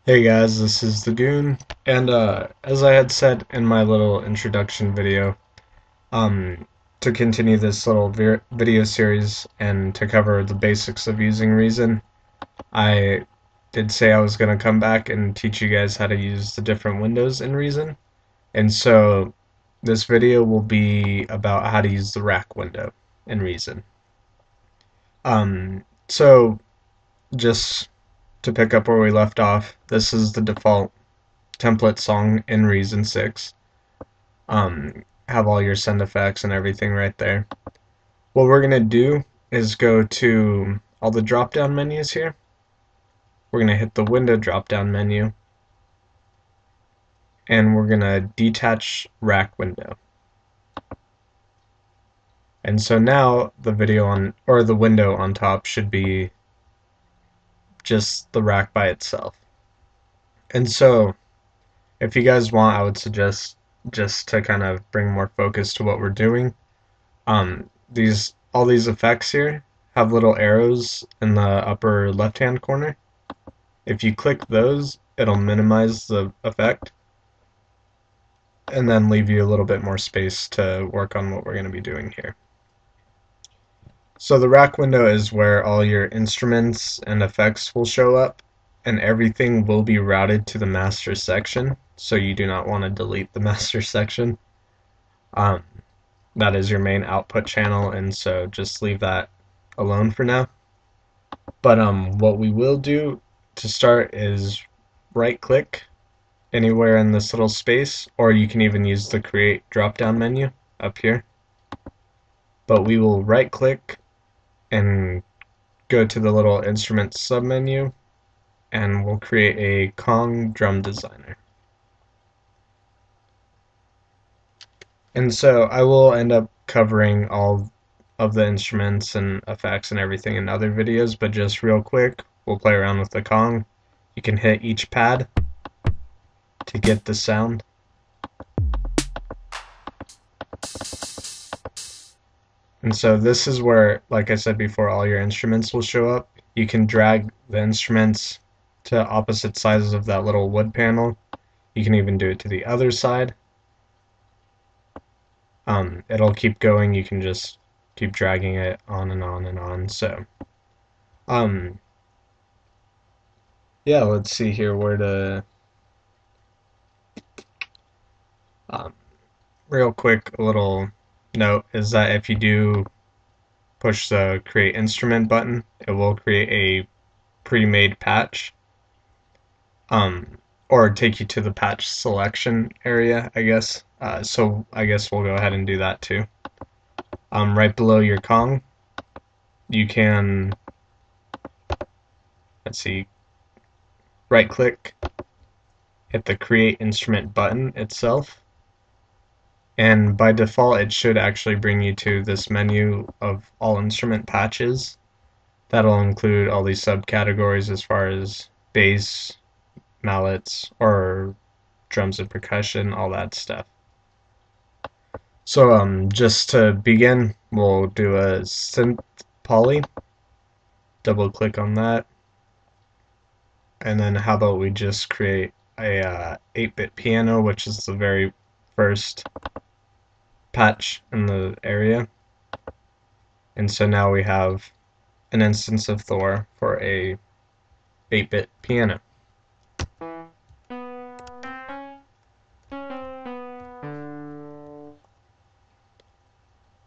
Hey guys, this is the Goon, and as I had said in my little introduction video, to continue this little video series and to cover the basics of using Reason, I did say I was going to come back and teach you guys how to use the different windows in Reason, and so this video will be about how to use the rack window in Reason. So just to pick up where we left off, this is the default template song in Reason 6. Have all your send effects and everything right there. What we're going to do is go to all the drop down menus here. We're going to hit the window drop down menu and we're going to detach rack window. And so now the video on, or the window on top, should be just the rack by itself. And so if you guys want, I would suggest, just to kind of bring more focus to what we're doing, all these effects here have little arrows in the upper left hand corner. If you click those, it'll minimize the effect and then leave you a little bit more space to work on what we're going to be doing here. So the rack window is where all your instruments and effects will show up, and everything will be routed to the master section, so you do not want to delete the master section. That is your main output channel, and so just leave that alone for now. But what we will do to start is right click anywhere in this little space, or you can even use the create drop down menu up here. But we will right click and go to the little instrument submenu, and we'll create a Kong drum designer. And so I will end up covering all of the instruments and effects and everything in other videos, but just real quick, we'll play around with the Kong. You can hit each pad to get the sound. And so this is where, like I said before, all your instruments will show up. You can drag the instruments to opposite sides of that little wood panel. You can even do it to the other side. It'll keep going. You can just keep dragging it on and on and on. So, yeah, let's see here where to. Real quick, a little note is that if you do push the create instrument button, it will create a pre-made patch, or take you to the patch selection area, I guess. So I guess we'll go ahead and do that too. Right below your Kong, you can, let's see, right click, hit the create instrument button itself, and by default it should actually bring you to this menu of all instrument patches. That'll include all these subcategories as far as bass, mallets, or drums and percussion, all that stuff. So just to begin, we'll do a synth poly, double click on that, and then how about we just create a 8-bit piano, which is the very first patch in the area. And so now we have an instance of Thor for a 8-bit piano.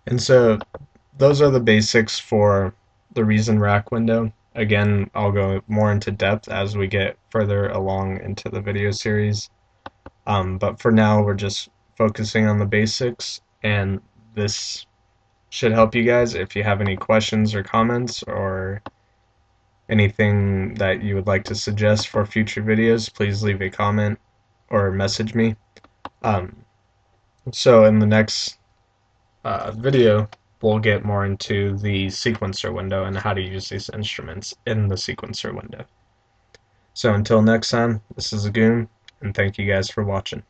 And so those are the basics for the Reason rack window. Again, I'll go more into depth as we get further along into the video series. But for now, we're just focusing on the basics, and this should help you guys. If you have any questions or comments or anything that you would like to suggest for future videos, please leave a comment or message me. So in the next video, we'll get more into the sequencer window and how to use these instruments in the sequencer window. So until next time, this is Agoon, and thank you guys for watching.